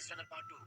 मेज runner part 2।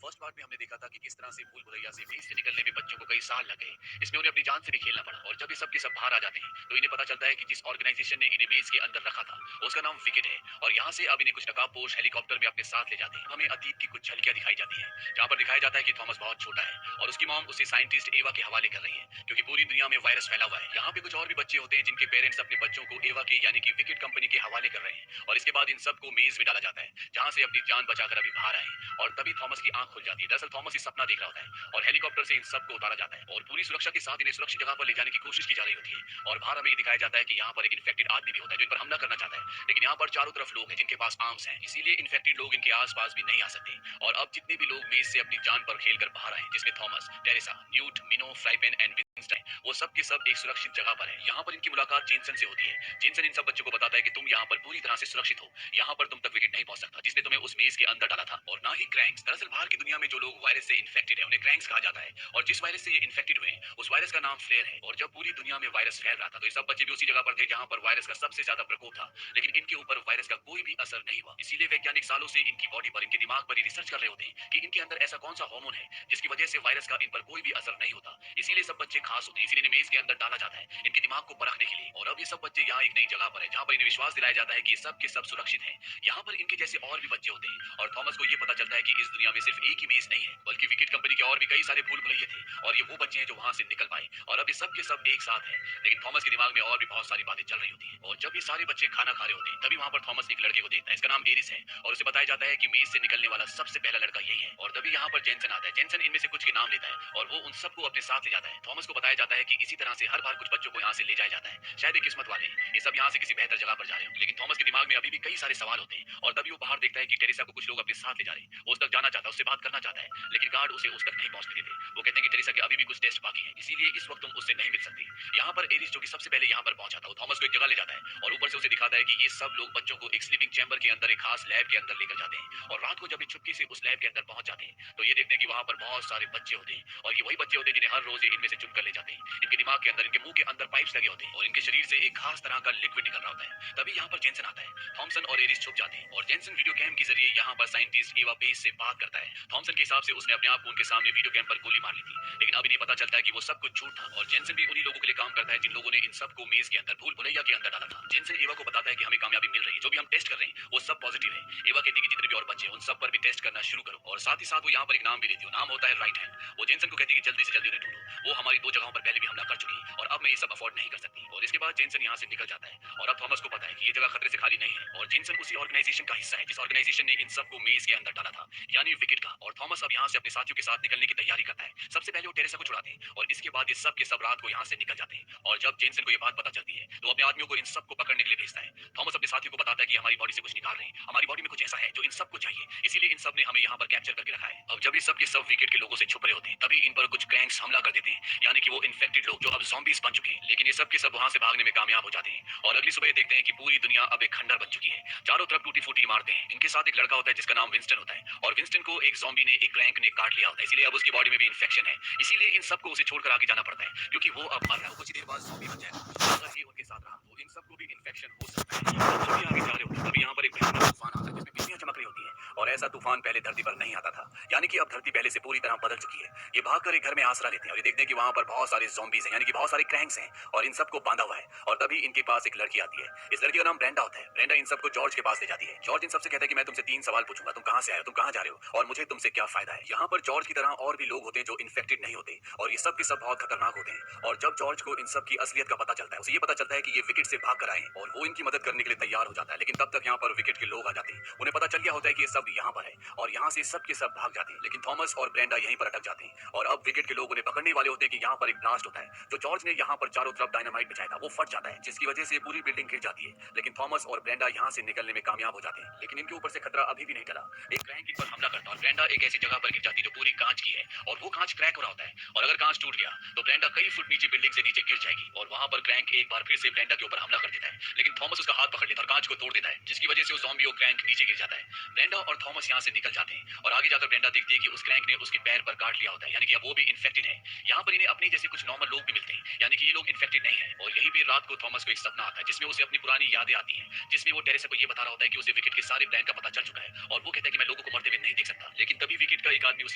First part में हमने देखा था कि किस तरह से भूल भुलैया से मेज से निकलने में बच्चों को कई साल लग गए। इसमें उन्हें अपनी जान से भी खेलना पड़ा और जब ये सब के सब बाहर आ जाते हैं तो इन्हें पता चलता है कि जिस ऑर्गेनाइजेशन ने इन्हें मेज के अंदर रखा था उसका नाम विकेट है और यहाँ से अब इन्हें कुछ नकाबपोश हेलीकॉप्टर में अपने साथ ले जाते हैं। हमें अतीत की कुछ झलकियां दिखाई जाती है जहाँ पर दिखाया जाता है कि थॉमस बहुत छोटा है और उसकी मॉम उसे साइंटिस्ट एवा के हवाले कर रही है क्योंकि पूरी दुनिया में वायरस फैला हुआ है। यहाँ पे कुछ और भी बच्चे होते हैं जिनके पेरेंट्स अपने बच्चों को एवा के यानी कि विकेट कंपनी के हवाले कर रहे हैं और इसके बाद इन सबको मेज में डाला जाता है जहाँ से अपनी जान बचाकर अभी बाहर आए और तभी थॉमस की आंख खुल जाती है। दरअसल थॉमस ये सपना देख रहा होता है और हेलीकॉप्टर से इन सबको उतारा जाता है और पूरी सुरक्षा के साथ इन्हें सुरक्षित जगह पर ले जाने की कोशिश की जा रही होती है। और बाहर हमें ये दिखाया जाता है कि यहाँ पर एक इन्फेक्टेड आदमी भी होता है जो इन पर हमला करना चाहता है, लेकिन यहाँ पर चारों तरफ लोग हैं जिनके पास आर्म्स हैं, इसीलिए इन्फेक्टेड लोग इनके आसपास भी नहीं आ सकते। और अब जितने भी लोग मेज से अपनी जान पर खेल कर बाहर आए जिसमें Thomas, Teresa, Newt, Minho, Frypan and Winston, वो सब के सब एक सुरक्षित जगह पर है। यहाँ पर इनकी मुलाकात जेनसन से होती है। जेनसन इन सब बच्चों को बताता है कि तुम यहाँ पर पूरी तरह से सुरक्षित हो, यहाँ पर तुम तक विकेट नहीं पहुंच सकता जिसने तुम्हें उस मेज के अंदर डाला था, और ना ही क्रैंक्स। दरअसल बाहर की दुनिया में जो लोग वायरस से इन्फेक्टेड है उन्हें क्रैंक्स कहा जाता है और जिस वायरस से ये इन्फेक्टेड हुए हैं उस वायरस का नाम फ्लेयर है। और जब पूरी दुनिया में वायरस फैल रहा था तो ये सब बच्चे भी उसी जगह पर थे जहां पर वायरस का सबसे ज्यादा प्रकोप था, लेकिन इनके ऊपर वायरस का कोई भी असर नहीं हुआ। इसीलिए वैज्ञानिक सालों से इनकी बॉडी पर, इनके दिमाग पर रिसर्च कर रहे होते हैं कि इनके अंदर ऐसा कौन सा हार्मोन है जिसकी वजह से वायरस का इन पर कोई भी असर नहीं होता। इसीलिए सब बच्चे खास होते हैं, इसीलिए इन्हें मेज के अंदर डाला जाता है इनके दिमाग को परखने के लिए। और अब ये सब बच्चे यहाँ एक नई जगह पर है जहाँ पर इन्हें विश्वास दिलाया जाता है कि ये सब के सब सुरक्षित हैं। यहाँ पर इनके जैसे और भी बच्चे होते हैं और थॉमस को ये पता चलता है कि इस दुनिया में सिर्फ एक ही मेज नहीं है बल्कि विकेट कंपनी के और भी कई सारे भूल भुलैये थे और ये वो बच्चे हैं जो वहां से निकल पाए और अब ये सब के सब एक साथ हैं। लेकिन थॉमस के दिमाग में और भी बहुत सारी बातें चल रही होती हैं और जब ये सारे बच्चे खाना खा रहे होते हैं तभी वहां पर थॉमस एक लड़के को देखता है। इसका नाम एरिस है और उसे बताया जाता है कि मेज से निकलने वाला सबसे पहला लड़का यही है। और तभी यहाँ पर जेनसन आता है। जेनसन इनमें से कुछ के नाम लेता है और वो उन सबको अपने साथ ले जाता है। थॉमस को बताया जाता है कि इसी तरह से हर बार कुछ बच्चों को यहाँ से ले जाया जाता है, शायद एक किस्मत वाले हैं, ये सब यहाँ से किसी बेहतर जगह पर जा रहे हो। लेकिन थॉमस के दिमाग में अभी भी कई सारे सवाल होते हैं और तभी वो बाहर देखता है कि टेरेसा को कुछ लोग अपने साथ ले जा रहे हैं। वो उस तक जाना चाहता है, उससे बात करना चाहता है, लेकिन गार्ड उसे उस तक नहीं पहुंचने देते। वो कहते हैं कि टेरेसा के अभी भी कुछ टेस्ट बाकी है, इसीलिए इस वक्त तुम उससे नहीं मिल सकती। यहाँ पर एरिस जो कि सबसे पहले यहाँ पर पहुंचा था वो थॉमस को एक जगह ले जाता है और ऊपर से उसे दिखाता है कि ये सब लोग बच्चों को एक स्लीपिंग चैम्बर के अंदर एक खास लैब के अंदर लेकर जाते हैं। और रात को जब ये चुपके से उस लैब के अंदर पहुंच जाते हैं तो ये देखते हैं कि वहां पर बहुत सारे बच्चे होते हैं और ये वही बच्चे होते हैं जिन्हें हर रोज ये इनमें से चुन कर ले जाते हैं। इनके दिमाग के अंदर, इनके मुंह के अंदर पाइप्स लगे होते हैं और इनके शरीर से एक खास तरह का लिक्विड निकल रहा होता है। तभी यहाँ पर जेनसन आता है। थॉमसन और एरिस छुप जाते हैं और जेनसन वीडियो कैम के जरिए यहाँ पर साइंटिस्ट एवा पेस से बात करता है। थॉमसन के हिसाब से उसने अपने आप को उनके सामने वीडियो कैम पर गोली मार ली थी, लेकिन अब इन्हें पता चलता है कि वो सब कुछ झूठ था और जेनसन भी उन्हीं लोगों के लिए काम करता है जिन लोगों ने इन सबको मेज के अंदर, भूल भुलैया के अंदर डाला था। जेनसन एवा को बताता है कि हमें कामयाबी मिल रही है, जो भी हम टेस्ट कर रहे हैं वो सब पॉजिटिव है। एवा कहती है कि जितने भी और बच्चे हैं उन सब पर भी टेस्ट करना शुरू करो और साथ ही साथ वो यहाँ पर एक नाम भी देती है, नाम होता है राइट हैंड। वो जेनसन को कहती है कि जल्दी से जल्दी उन्हें ढूंढो, वो हमारी दो जगहों पर पहले भी हमला कर चुकी है और अब मैं ये सब अफोर्ड नहीं कर सकती। और इसके बाद जेनसन यहाँ से निकल जाता है और अब थॉमस को पता है कि ये जगह खतरे से खाली नहीं है और जेनसन उसी ऑर्गेनाइजेशन का हिस्सा है जिस ऑर्गेनाइजेशन ने इन सबको मेज के अंदर डाला था, यानी विकेट का। और थॉमस अब यहाँ से अपने साथियों के साथ निकलने की तैयारी करता है। सबसे पहले वो टेरेसा को छुड़ाते हैं और इसके बाद ये सब के सब रात को यहाँ से निकल जाते हैं। और जब जेनसन को ये बात पता चलती है तो अपने आदमियों को इन सबको पकड़ने के लिए भेजता है। थॉमस अपने साथियों को बताता है कि हमारी बॉडी से कुछ निकाल रहे हैं, हमारी बॉडी में कुछ ऐसा है जो इन सबको चाहिए, इसीलिए इन सब ने हमें यहाँ पर कैप्चर करके रखा है। अब जब ये सब के सब विकेट के लोगों से छुप रहे होते हैं तभी इन पर कुछ क्रैंक्स हमला कर देते हैं, यानी कि वो इन्फेक्टेड लोग जो अब ज़ॉम्बीज बन चुके हैं। लेकिन ये सब के सब वहां से भागने में कामयाब हो जाते हैं और अगली सुबह देखते हैं कि पूरी दुनिया अब एक खंडर बन चुकी है, चारों तरफ टूटी फूटी इमारतें हैं। इनके साथ एक लड़का होता है जिसका नाम विंस्टन होता है और विंस्टन को एक ज़ॉम्बी ने, एक क्रैंक ने काट लिया होता है, इसलिए अब उसकी बॉडी में भी इन्फेक्शन है। इसीलिए इन सबको उसे छोड़कर आगे जाना पड़ता है क्योंकि वो अब मर रहा है, वो कुछ ही देर बाद ज़ॉम्बी बन जाएगा। अगर ये उनके साथ रहा तो इन सबको भी इन्फेक्शन हो सकता है। जब ये आगे जा रहे होते हैं तभी यहाँ पर एक भयानक तूफान आता है जिसमें बिजलियां चमक रही होती है और ऐसा तूफान पहले धरती पर नहीं आता था, यानी कि अब धरती पहले से पूरी तरह बदल चुकी है। ये भागकर एक घर में आसरा लेते हैं और ये देखते हैं कि वहां पर बहुत सारे ज़ॉम्बीज हैं, यानी कि बहुत सारे क्रैंक्स हैं और इन सबको बांधा हुआ है। और तभी इनके पास एक लड़की आती है। इस लड़की का नाम ब्रेंडा होता है। ब्रेंडा इन सबको जॉर्ज के पास ले जाती है। जॉर्ज इन सबसे कहता है कि मैं तुमसे 3 सवाल पूछूंगा, तुम कहां से आए हो, तुम कहां जा रहे हो और मुझे तुमसे क्या फायदा है। यहाँ पर जॉर्ज की तरह और भी लोग होते हैं जो इन्फेक्टेड नहीं होते और ये सब के सब बहुत खतरनाक होते हैं। और जब जॉर्ज को इन सब की असलियत का पता चलता है, उसे ये पता चलता है कि ये विकेट से भाग कर आए और वो इनकी मदद करने के लिए तैयार हो जाता है। लेकिन तब तक यहाँ पर विकेट के लोग आ जाते हैं। उन्हें पता चल गया होता है कि ये सब यहाँ पर है और यहाँ से सब के सब भाग जाते हैं, लेकिन थॉमस और ब्रेंडा यहीं पर अटक जाते हैं। और अब विकेट के लोग उन्हें पकड़ने वाले होते हैं कि यहाँ पर एक ब्लास्ट होता है जो जॉर्ज ने यहाँ पर चारों तरफ डायनामाइट बिछाया था, वो फट जाता है जिसकी वजह से पूरी बिल्डिंग गिर जाती है। लेकिन थॉमस और ब्रेंडा यहाँ से निकलने में कामयाब हो जाते हैं, लेकिन इनके ऊपर से खतरा अभी भी नहीं टला। एक क्रैंक इन पर हमला करता है और ब्रेंडा एक ऐसी जगह पर गिर जाती है जो पूरी कांच की है और वो कांच क्रैक हो रहा होता है और अगर कांच टूट गया तो ब्रेंडा कई फुट नीचे बिल्डिंग से नीचे गिर जाएगी। और वहां पर क्रैंक एक बार फिर से ब्रेंडा के ऊपर हमला कर देता है, लेकिन थॉमस उसका हाथ पकड़ लेता है और कांच को तोड़ देता है, जिसकी वजह से वो ज़ॉम्बी और क्रैंक नीचे गिर जाता है। ब्रेंडा और थॉमस यहाँ से निकल जाते हैं और आगे जाकर ब्रेंडा देखती है कि उस क्रैंक ने उसके पैर पर काट लिया होता है, यानी कि अब वो भी इन्फेक्टेड है। यहाँ पर इन्हें अपने जैसे कुछ नॉर्मल लोग भी मिलते हैं, यानी कि ये लोग इन्फेक्टेड नहीं है। और यही भी रात को थॉमस को एक सपना आता है जिसमें उसे अपनी पुरानी यादें आती हैं, जिसमें वो टेरेसा को ये बता रहा होता है कि उसे विकेट के सारे प्लान का पता चल चुका है और वो कहता है कि मैं लोगों को मरते हुए नहीं देख सकता।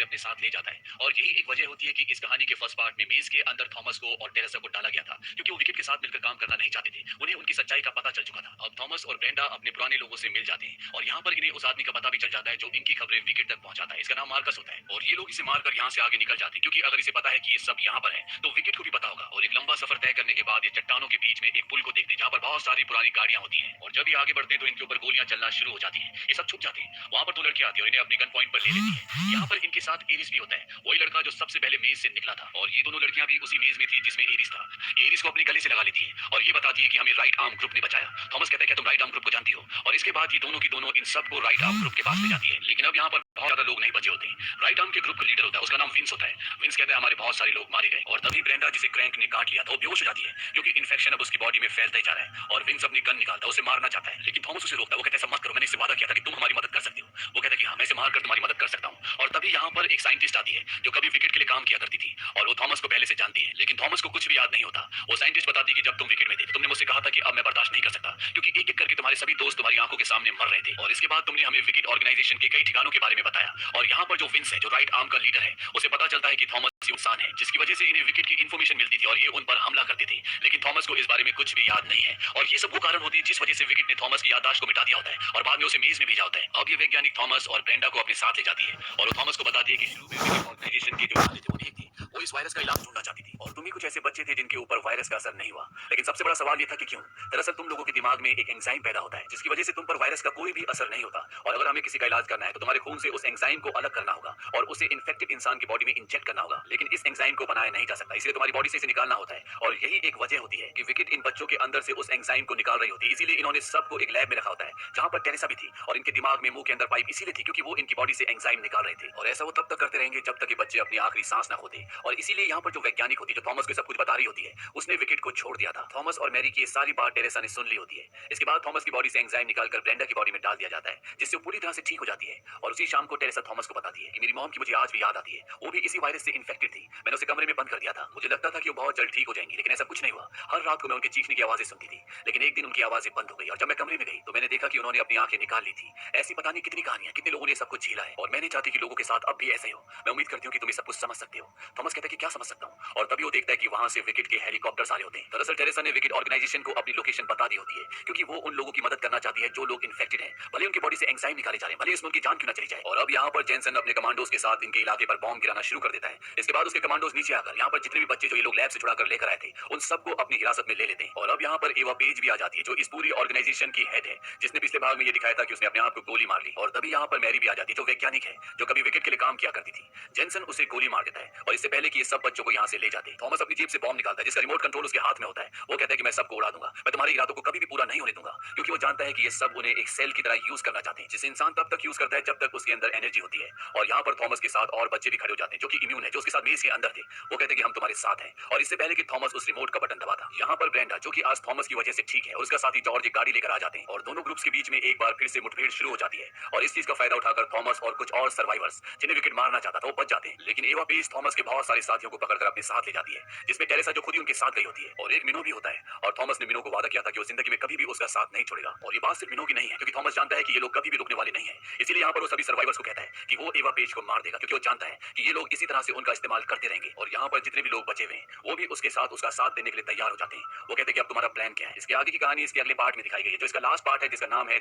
से अपने साथ ले जाता है। और यही एक वजह होती है कि इस कहानी के फर्स्ट पार्ट में मेज के अंदर थॉमस को और टेरेसा को डाला गया था, क्योंकि वो विकेट के साथ मिलकर काम करना नहीं चाहते थे। उन्हें उनकी सच्चाई का पता चल चुका था। अब थॉमस और ब्रेंडा अपने पुराने लोगों से मिल जाते हैं और यहाँ पर इन्हें उस आदमी का पता भी चल जाता है जो इनकी खबरें विकेट तक पहुंचाता है। इसका नाम मार्कस होता है और ये लोग इसे मारकर यहाँ से आगे निकल जाते हैं, क्योंकि अगर इसे पता है कि ये सब यहाँ पर है तो विकेट को भी पता होगा। और एक लंबा सफर तय करने के बाद ये चट्टानों के बीच में एक पुल को देखते हैं जहाँ पर बहुत सारी पुरानी गाड़ियां होती हैं। और जब ये आगे बढ़ते हैं तो इनके ऊपर गोलियां चलना शुरू हो जाती हैं। ये सब छुप जाते हैं। वहां पर दो लड़कियां आती है और इन्हें अपने गन पॉइंट पर ले लेती है। यहाँ पर इनके साथ एरिस भी होता है, वही लड़का जो सबसे पहले मेज से निकला था। और ये दोनों लड़कियां भी उसी मेज में थी जिसमें एरिस था। ये एरिस को अपने गले से लगा लेती है और ये बताती है कि हमें राइट आर्म ग्रुप ने बचाया। थॉमस कहता है क्या तुम राइट आर्म ग्रुप को जानती हो? और इसके बाद ये दोनों की दोनों इन सबको राइट आर्म ग्रुप के पास ले जाती है। लेकिन अब यहाँ पर बहुत ज्यादा लोग नहीं बचे होते हैं। राइट आर्म के ग्रुप का लीडर होता है, उसका नाम विंस होता है। विंस कहता है हमारे बहुत सारे लोग मारे गए। और तभी ब्रेंडा जिसे क्रैंक ने काट लिया था वो बेहोश हो जाती है, क्योंकि इन्फेक्शन अब उसकी बॉडी में फैलता ही जा रहा है। और विंस अपनी गन निकालता है, उसे मारना चाहता है, लेकिन थॉमस उसे रोकता है। वो कहता है ऐसा मत करो, मैंने इससे वादा किया था कि तुम हमारी मदद कर सकते हो। वो कहता है कि हाँ, मैं इसे मारकर तुम्हारी मदद कर सकता हूँ। और तभी यहाँ पर एक साइंटिस्ट आती है जो कभी विकेट के लिए काम किया करती थी और वो थॉमस को पहले से जानती है। लेकिन थॉमस को कुछ भी याद नहीं होता। वो साइंटिस्ट बताती है कि जब तुम विकेट में थे तो तुमने मुझसे कहा था कि अब मैं बर्दाश्त नहीं कर सकता, क्योंकि एक एक करके तुम्हारे सभी दोस्त तुम्हारी आंखों के सामने मर रहे थे। और इसके बाद तुमने हमें विकेट ऑर्गेनाइजेशन के कई ठिकानों के बारे में बताया। और यहाँ पर जो विंस है, जो राइट आर्म का लीडर है, उसे पता चलता है कि थॉमस इंसान है जिसकी वजह से इन्हें विकेट की इन्फॉर्मेशन मिलती थी और ये उन पर हमला करते थे। लेकिन थॉमस को इस बारे में कुछ भी याद नहीं है। और ये सब वो कारण होती है जिस वजह से विकेट ने थॉमस की याददाश्त को मिटा दिया होता है और बाद में उसे मेज में भेजा होता है। अब ये वैज्ञानिक थॉमस और ब्रेंडा को अपने साथ ले जाती है और वो थॉमस को बताती है कि शुरू में विकेट ऑर्गेनाइजेशन के जो मालिक थे वो नहीं थी, वो इस वायरस का इलाज ढूंढना चाहती थी। और तुम ही कुछ ऐसे बच्चे थे जिनके ऊपर वायरस का असर नहीं हुआ। लेकिन सबसे बड़ा सवाल ये था कि क्यों? दरअसल तुम लोगों के दिमाग में एक एंजाइम पैदा होता है जिसकी वजह से तुम पर वायरस का कोई भी असर नहीं होता। और अगर हमें किसी का इलाज करना है तो तुम्हारे खून से उस एंजाइम को अलग करना होगा और उसे इन्फेक्टेड इंसान की बॉडी में इंजेक्ट करना होगा। लेकिन इस एंजाइम को बनाया नहीं जा सकता, इसलिए तुम्हारी बॉडी से इसे निकालना होता है। और यही एक वजह होती है कि विकेट इन बच्चों के अंदर से उस एंजाइम को निकाल रही होती है। इसीलिए इन्होंने सबको एक लैब में रखा होता है जहां पर टेरेसा भी थी और इनके दिमाग में मुंह के अंदर पाइप इसीलिए थी क्योंकि वो इनकी बॉडी से एंजाइम निकाल रहे थे। और ऐसा वो तब तक करते रहेंगे जब तक ये बच्चे अपनी आखिरी सांस ना खोते। और इसीलिए यहाँ पर जो वैज्ञानिक होती है, जो थॉमस को सब कुछ बता रही होती है, उसने विकेट को छोड़ दिया था। थॉमस और मैरी की ये सारी बात टेरेसा ने सुन ली होती है। इसके बाद थॉमस की बॉडी से एंजाइम निकालकर ब्रेंडा की बॉडी में डाल दिया जाता है, जिससे वो पूरी तरह से ठीक हो जाती है। और उसी शाम को टेरेसा थॉमस को बताती है कि मेरी मॉम की मुझे आज भी याद आती है, वो भी इसी वायरस से इन्फेक्टेड थी। मैंने उसे कमरे में बंद कर दिया था, मुझे लगता था कि वो बहुत जल्द ठीक हो जाएंगी, लेकिन ऐसा कुछ नहीं हुआ। हर रात को मैं उनके चीखने की आवाजें सुनती थी, लेकिन एक दिन उनकी आवाजें बंद हो गई। और जब मैं कमरे में गई तो मैंने देखा कि उन्होंने अपनी आंखें निकाल ली थी। ऐसी पता नहीं कितनी कहानियां, कितने लोगों ने सब कुछ झेला है और मैं नहीं चाहती कि लोगों के साथ अब भी ऐसे ही हो। मैं उम्मीद करती हूँ कि तुम ये सब कुछ समझ सकते हो। थॉमस कहता है कि क्या समझ सकता हूँ? और तभी वो देखता है कि वहां से विकेट के हेलीकॉप्टर्स आ रहे होते हैं। दरअसल टेरेसा ने विकेट ऑर्गेनाइजेशन को अपनी लोकेशन बता दी होती है, क्योंकि वो उन लोगों की मदद करना चाहती है जो लोग इन्फेक्टेड हैं, भले उनकी बॉडी से एंजाइम निकाले जा रहे हैं, भले इसमें उनकी जान क्यों ना चली जाए। और अब यहाँ पर जेनसन अपने कमांडोज के साथ इनके इलाके पर बॉम्ब गिराना शुरू कर देता है। इसके बाद उसके कमांडोज नीचे आकर यहाँ पर जितने भी बच्चे जो ये लोग लैब से छुड़ा कर लेकर आए थे उन सबको अपनी हिरासत में ले लेते हैं। और अब यहाँ पर एवा पेज भी आ जाती है जो इस पूरी ऑर्गेनाइजेशन की हेड है, जिसने पिछले भाग में ये दिखाया था कि उसने अपने आप को गोली मार ली। और तभी यहाँ पर मैरी भी आ जाती है जो वैज्ञानिक है, जो कभी विकेट के लिए काम किया करती थी। जेनसन उसे गोली मार देता है और इससे पहले कि ये सब बच्चों को यहाँ से ले जाते, थॉमस अपनी जेब से बॉम्ब निकालता है जिसका रिमोट कंट्रोल उसके हाथ में होता है। वो कहता है कि मैं सबको उड़ा दूंगा, मैं तुम्हारे इरादों को कभी भी पूरा नहीं होने दूंगा, क्योंकि वो जानता है कि ये सब उन्हें एक सेल की तरह यूज करना चाहते हैं, जिसे इंसान तब तक यूज करता है जब तक उसके अंदर एनर्जी होती है। और यहाँ पर थॉमस के साथ और बच्चे भी खड़े हो जाते हैं जो कि इम्यून है, जो उसके साथ मेज के अंदर थे। वो कहते हैं कि हम तुम्हारे साथ हैं। और इससे पहले कि थॉमस उस रिमोट का बटन दबाता, यहाँ पर ब्रेंडा जो कि आज थॉमस की वजह से ठीक है और उसका साथी जॉर्ज एक गाड़ी लेकर आ जाते हैं और दोनों ग्रुप्स के बीच में एक बार फिर से मुठभेड़ शुरू हो जाती है। और इस चीज का फायदा उठाकर थॉमस और कुछ और सर्वाइवर्स जिन्हें विकेट मारना चाहता था वो बच जाते हैं। लेकिन एवा पेज थॉमस के बहुत सारे साथियों को पकड़कर अपने साथ ले जाती है, जिसमें टेरेसा जो खुद ही उनके साथ गई होती है और एक मिनो भी होता है। और थॉमस ने मिनो को वादा किया था कि वो जिंदगी में कभी भी उसका साथ नहीं छोड़ेगा। और ये बात सिर्फ मिनो की नहीं है, क्योंकि थॉमस जानता है कि ये लोग कभी भी रुकने वाले नहीं है। इसीलिए यहाँ पर वो सभी सर्वाइवर्स को कहता है कि वो एवा पेज को मार देगा, क्योंकि वो जानता है कि ये लोग इसी तरह से उनका इस्तेमाल करते रहेंगे। और यहाँ पर जितने भी लोग बचे हुए हैं वो भी उसके साथ उसका साथ देने के लिए तैयार हो जाते हैं। वो कहते हैं कि अब तुम्हारा प्लान क्या है? इसके आगे की कहानी इसके अगले पार्ट में दिखाई गई है, जो इसका लास्ट पार्ट है, जिसका नाम है